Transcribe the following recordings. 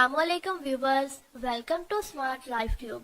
Assalamualaikum viewers, welcome to Smart Life Tube.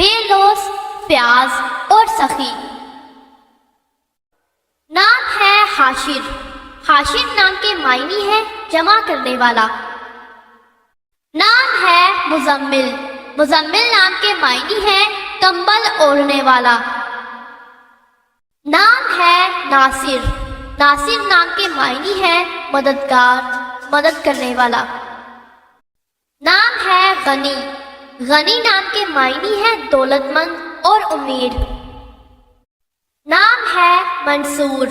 بے لوث، پیاز اور سخی۔ نام ہے حاشر، حاشر نام کے معنی ہے جمع کرنے والا۔ نام ہے مزمل، مزمل نام کے معنی ہے کمبل اوڑھنے والا۔ نام ہے ناصر، ناصر نام کے معنی ہے مددگار، مدد کرنے والا۔ نام ہے غنی، غنی نام کے معنی ہے دولت مند اور امیر۔ نام ہے منصور،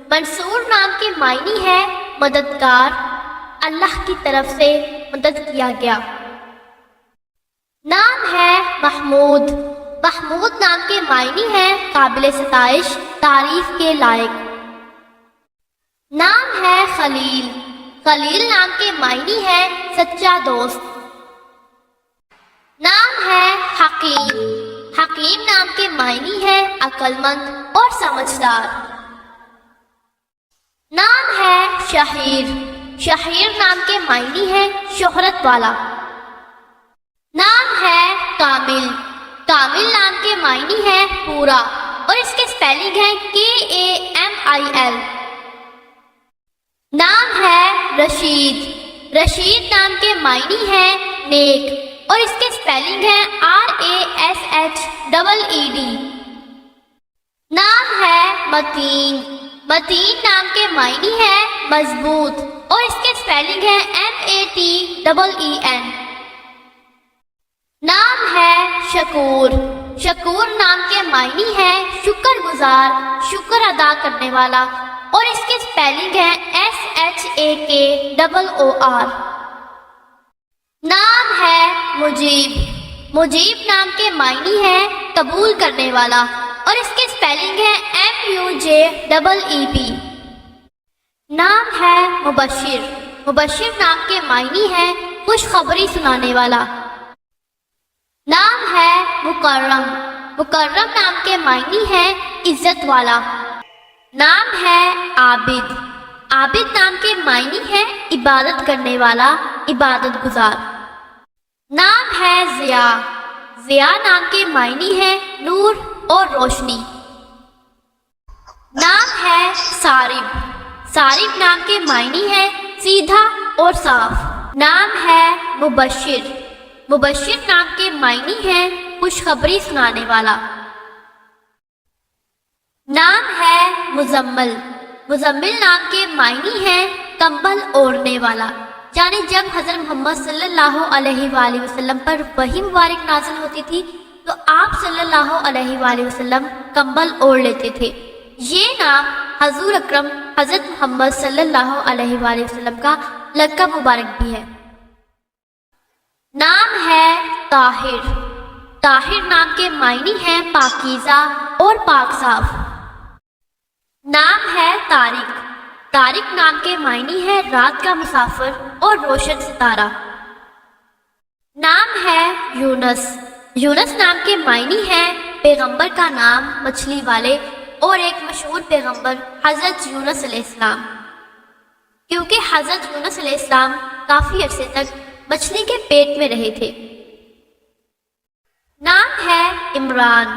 منصور نام کے معنی ہے مددگار، اللہ کی طرف سے مدد کیا گیا۔ نام ہے محمود، محمود نام کے معنی ہے قابل ستائش، تعریف کے لائق۔ نام ہے خلیل، خلیل نام کے معنی ہے سچا دوست۔ نام ہے حکیم، حکیم نام کے معنی ہے عقل مند اور سمجھدار۔ نام ہے شہیر، شہیر نام کے معنی ہے شہرت والا۔ نام ہے کامل، کامل نام کے معنی ہے پورا اور اس کے سپیلنگ ہے KAMIL۔ نام ہے رشید، رشید نام کے معنی ہے نیک اور اس کے سپیلنگ ہے RASHEED۔ نام ہے متین، متین نام کے معنی ہے مضبوط اور اس کے سپیلنگ ہے MATEEN۔ نام ہے شکور، شکور نام کے معنی ہے شکر گزار، شکر ادا کرنے والا اور اس کے سپیلنگ ہے SHAKOOR۔ نام ہے مجیب، مجیب نام کے معنی ہے قبول کرنے والا اور اس کے سپیلنگ ہے MUJEEB۔ نام ہے مبشر، مبشر نام کے معنی ہے خوشخبری سنانے والا۔ نام ہے مکرم، مکرم نام کے معنی ہے عزت والا۔ نام ہے عابد، عابد نام کے معنی ہے عبادت کرنے والا، عبادت گزار۔ نام ہے ضیاء، ضیاء نام کے معنی ہے نور اور روشنی۔ نام ہے صارف، صارف نام کے معنی ہے سیدھا اور صاف۔ نام ہے مبشر، مبشر نام کے معنی ہے خوشخبری سنانے والا۔ نام ہے مزمل، مزمل نام کے معنی ہے کمبل اوڑھنے والا، یعنی جب حضرت محمد صلی اللہ علیہ وآلہ وسلم پر وحی مبارک نازل ہوتی تھی تو آپ صلی اللہ علیہ وآلہ وسلم کمبل اوڑھ لیتے تھے۔ یہ نام حضور اکرم حضرت محمد صلی اللہ علیہ وآلہ وسلم کا لقب مبارک بھی ہے۔ نام ہے طاہر، طاہر نام کے معنی ہے پاکیزہ اور پاک صاف۔ نام ہے طارق، طارق نام کے معنی ہے رات کا مسافر اور روشن ستارہ۔ نام ہے یونس، یونس نام کے معنی ہے پیغمبر کا نام مچھلی والے اور ایک مشہور پیغمبر حضرت یونس علیہ السلام، کیونکہ حضرت یونس علیہ السلام کافی عرصے تک مچھلی کے پیٹ میں رہے تھے۔ نام ہے عمران،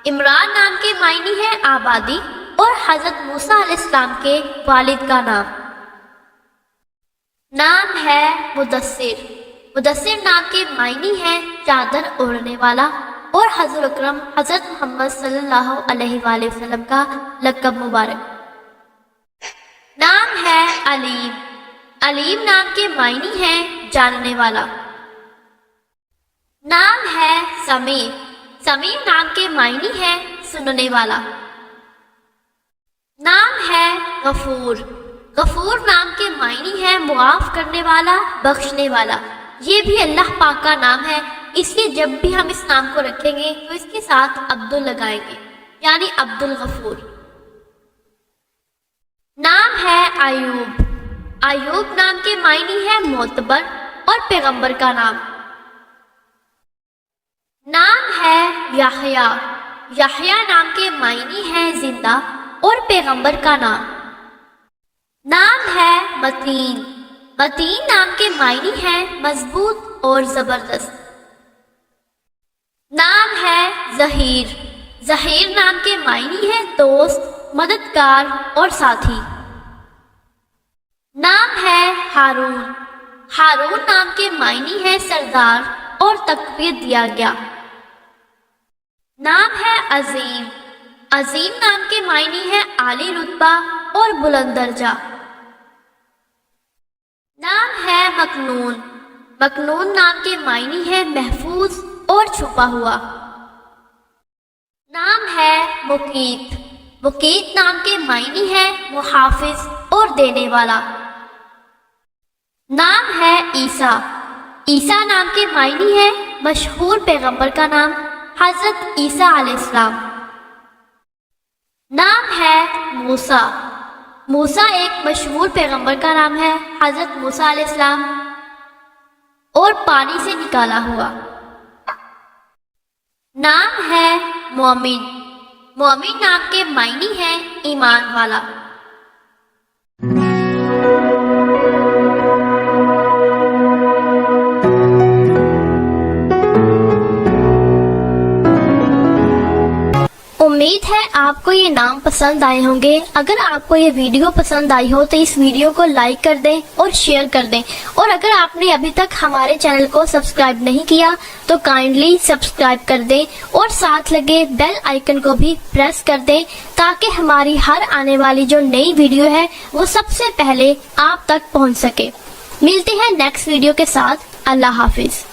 عمران نام کے معنی ہے آبادی اور حضرت موسیٰ علیہ السلام کے والد کا نام۔ نام ہے مدثر، مدثر نام کے معنی ہے چادر اوڑھنے والا اور حضور اکرم حضرت محمد صلی اللہ علیہ وآلہ وسلم کا لقب مبارک۔ نام ہے علیم، علیم نام کے معنی ہے جاننے والا۔ نام ہے سمیع، سمیع نام کے معنی ہے سننے والا۔ نام ہے غفور، غفور نام کے معنی ہے معاف کرنے والا، بخشنے والا۔ یہ بھی اللہ پاک کا نام ہے، اس لیے جب بھی ہم اس نام کو رکھیں گے تو اس کے ساتھ عبد لگائیں گے، یعنی عبد الغفور۔ نام ہے ایوب، ایوب نام کے معنی ہے معتبر اور پیغمبر کا نام۔ نام ہے یحییٰ، یحییٰ نام کے معنی ہے زندہ اور پیغمبر کا نام۔ نام ہے متین، متین نام کے معنی ہے مضبوط اور زبردست۔ نام ہے ظہیر، ظہیر نام کے معنی ہے دوست، مددگار اور ساتھی۔ نام ہے ہارون، ہارون نام کے معنی ہے سردار اور تقویت دیا گیا۔ نام ہے عظیم، عظیم نام کے معنی ہے عالی رتبہ اور بلند درجہ۔ نام ہے مکنون، مکنون نام کے معنی ہے محفوظ اور چھپا ہوا۔ نام ہے مقیت، مقیت نام کے معنی ہے محافظ اور دینے والا۔ نام ہے عیسیٰ، عیسیٰ نام کے معنی ہے مشہور پیغمبر کا نام حضرت عیسیٰ علیہ السلام۔ نام ہے موسیٰ، موسیٰ ایک مشہور پیغمبر کا نام ہے حضرت موسیٰ علیہ السلام اور پانی سے نکالا ہوا۔ نام ہے مومن، مومن نام کے معنی ہے ایمان والا۔ امید ہے آپ کو یہ نام پسند آئے ہوں گے۔ اگر آپ کو یہ ویڈیو پسند آئی ہو تو اس ویڈیو کو لائک کر دیں اور شیئر کر دیں، اور اگر آپ نے ابھی تک ہمارے چینل کو سبسکرائب نہیں کیا تو کائنڈلی سبسکرائب کر دیں اور ساتھ لگے بیل آئیکن کو بھی پریس کر دیں تاکہ ہماری ہر آنے والی جو نئی ویڈیو ہے وہ سب سے پہلے آپ تک پہنچ سکے۔ ملتے ہیں نیکسٹ ویڈیو کے ساتھ۔ اللہ حافظ۔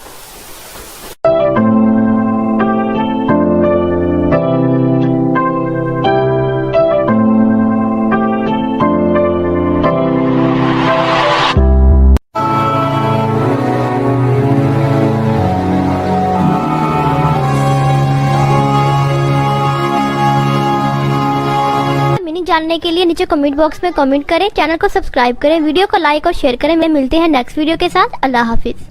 جاننے کے لیے نیچے کمنٹ باکس میں کمنٹ کریں، چینل کو سبسکرائب کریں، ویڈیو کو لائک اور شیئر کریں۔ ملتے ہیں نیکسٹ ویڈیو کے ساتھ۔ اللہ حافظ۔